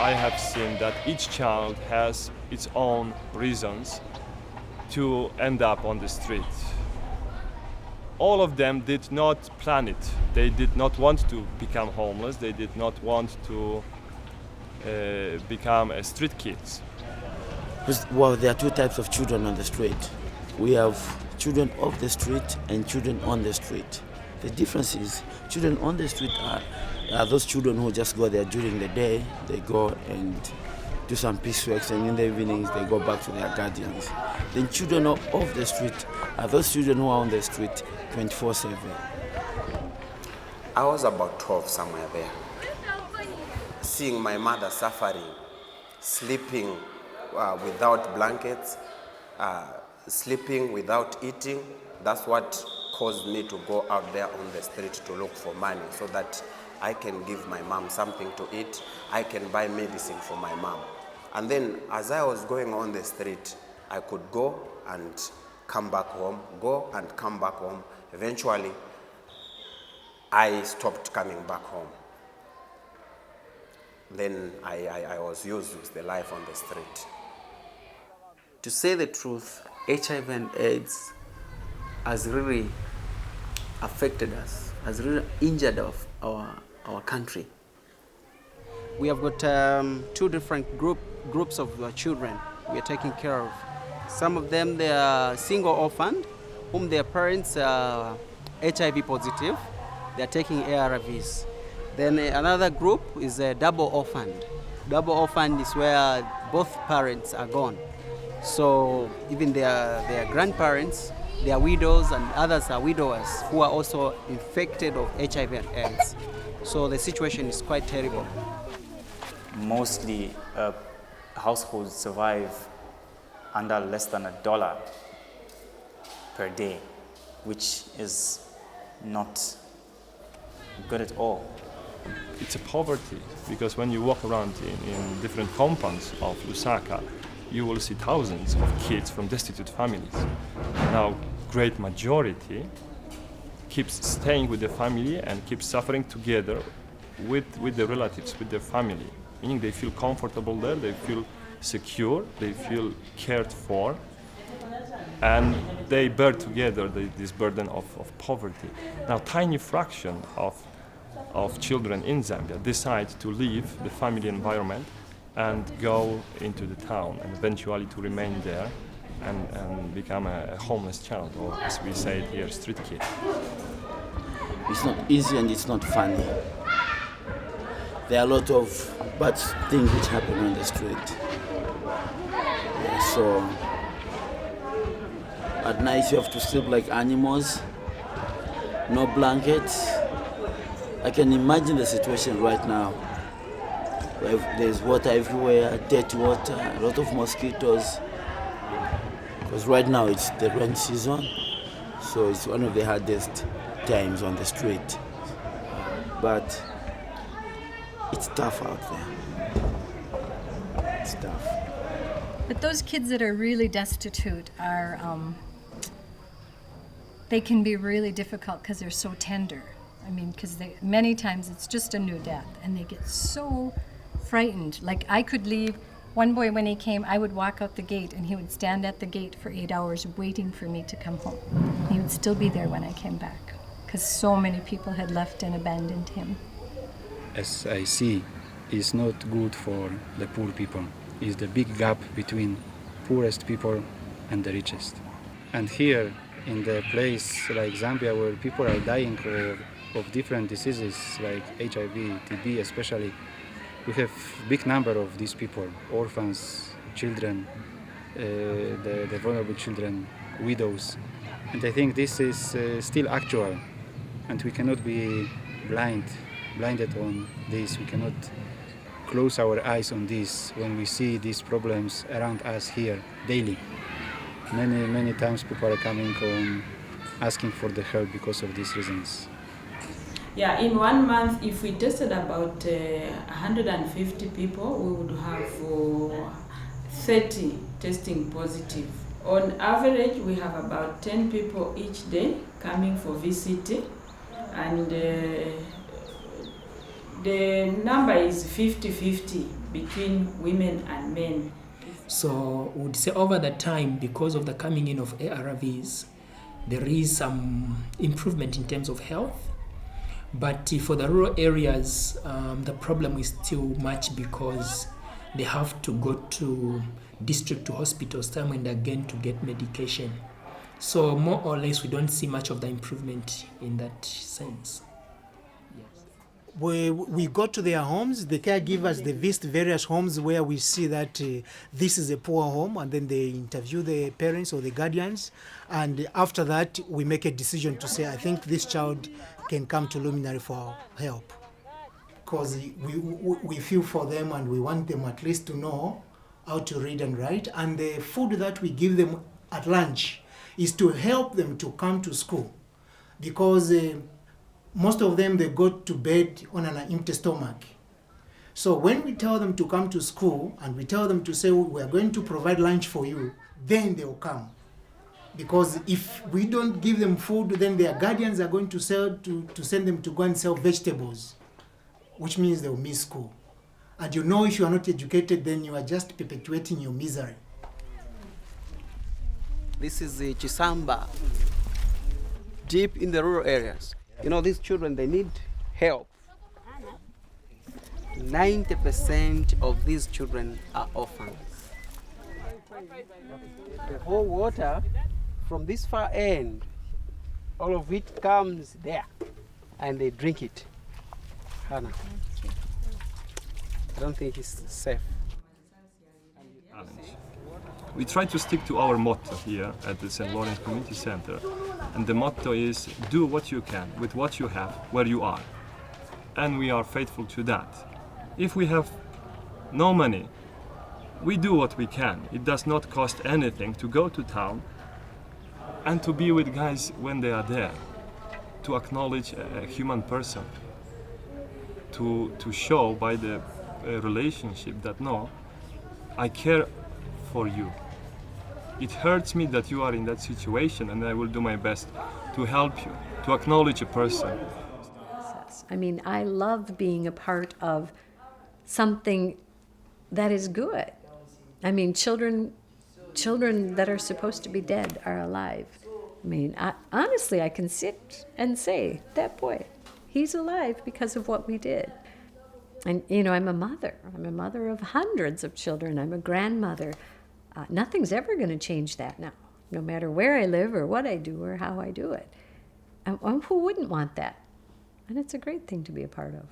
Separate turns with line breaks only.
I have seen that each child has its own reasons to end up on the street. All of them did not plan it. They did not want to become homeless. They did not want to become street kids.
Well, there are two types of children on the street. We have children off the street and children on the street. The difference is children on the street are those children who just go there during the day. They go and do some piecework, and in the evenings they go back to their guardians. Then children off the street are those children who are on the street 24/7.
I was about 12 somewhere there, seeing my mother suffering, sleeping without blankets, sleeping without eating. That's what caused me to go out there on the street to look for money so that I can give my mom something to eat. I can buy medicine for my mom. And then as I was going on the street, I could go and come back home, go and come back home. Eventually, I stopped coming back home. Then I was used with the life on the street.
To say the truth, HIV and AIDS has really affected us, has really injured our country. We have got two different groups of children we are taking care of. Some of them, they are single orphaned, whom their parents are HIV positive. They are taking ARVs. Then another group is double orphaned. Double orphaned is where both parents are gone. So even their grandparents, they are widows, and others are widowers who are also infected of HIV and AIDS. So the situation is quite terrible.
Mostly households survive under less than $1 per day, which is not good at all.
It's a poverty, because when you walk around in different compounds of Lusaka, you will see thousands of kids from destitute families. Now, great majority keeps staying with the family and keeps suffering together with the relatives, with their family. Meaning they feel comfortable there, they feel secure, they feel cared for, and they bear together this burden of poverty. Now, tiny fraction of children in Zambia decide to leave the family environment and go into the town, and eventually to remain there and become a homeless child, or as we say it here, street kid.
It's not easy and it's not funny. There are a lot of bad things which happen on the street. So at night you have to sleep like animals, no blankets. I can imagine the situation right now. There's water everywhere, dirty water, a lot of mosquitoes. Because right now it's the rain season, so it's one of the hardest times on the street. But it's tough out there. It's tough.
But those kids that are really destitute are, they can be really difficult because they're so tender. I mean, because many times it's just a new death, and they get so frightened. Like, I could leave. One boy, when he came, I would walk out the gate, and he would stand at the gate for 8 hours waiting for me to come home. He would still be there when I came back, because so many people had left and abandoned him.
As I see, is not good for the poor people. Is the big gap between poorest people and the richest. And here, in the place like Zambia, where people are dying of different diseases like HIV, TB especially, we have big number of these people, orphans, children, the vulnerable children, widows. And I think this is still actual, and we cannot be blinded on this. We cannot close our eyes on this when we see these problems around us here daily. Many times people are coming home asking for the help because of these reasons.
Yeah, in 1 month, if we tested about 150 people, we would have 30 testing positive. On average, we have about 10 people each day coming for VCT, and The number is 50-50 between women and men.
So we would say over the time, because of the coming in of ARVs, there is some improvement in terms of health. But for the rural areas, the problem is still much because they have to go to district hospitals time and again to get medication. So more or less, we don't see much of the improvement in that sense.
We go to their homes, the caregivers, they visit various homes where we see that this is a poor home, and then they interview the parents or the guardians, and after that we make a decision to say, I think this child can come to Luminary for help. Because we feel for them and we want them at least to know how to read and write, and the food that we give them at lunch is to help them to come to school, because most of them, they go to bed on an empty stomach. So when we tell them to come to school and we tell them to say, we are going to provide lunch for you, then they will come. Because if we don't give them food, then their guardians are going to send them to go and sell vegetables, which means they will miss school. And you know, if you are not educated, then you are just perpetuating your misery.
This is the Chisamba, deep in the rural areas. You know, these children, they need help. 90% of these children are orphans. The whole water from this far end, all of it comes there, and they drink it. Hannah, I don't think it's safe.
We try to stick to our motto here at the St. Lawrence Community Center, and the motto is do what you can with what you have where you are, and we are faithful to that. If we have no money, we do what we can. It does not cost anything to go to town and to be with guys when they are there, to acknowledge a human person, to show by the relationship that no, I care for you. It hurts me that you are in that situation, and I will do my best to help you, to acknowledge a person.
I mean, I love being a part of something that is good. I mean, children that are supposed to be dead are alive. I mean, honestly, I can sit and say, that boy, he's alive because of what we did. And, you know, I'm a mother. I'm a mother of hundreds of children. I'm a grandmother. Nothing's ever going to change that now, no matter where I live or what I do or how I do it. And who wouldn't want that? And it's a great thing to be a part of.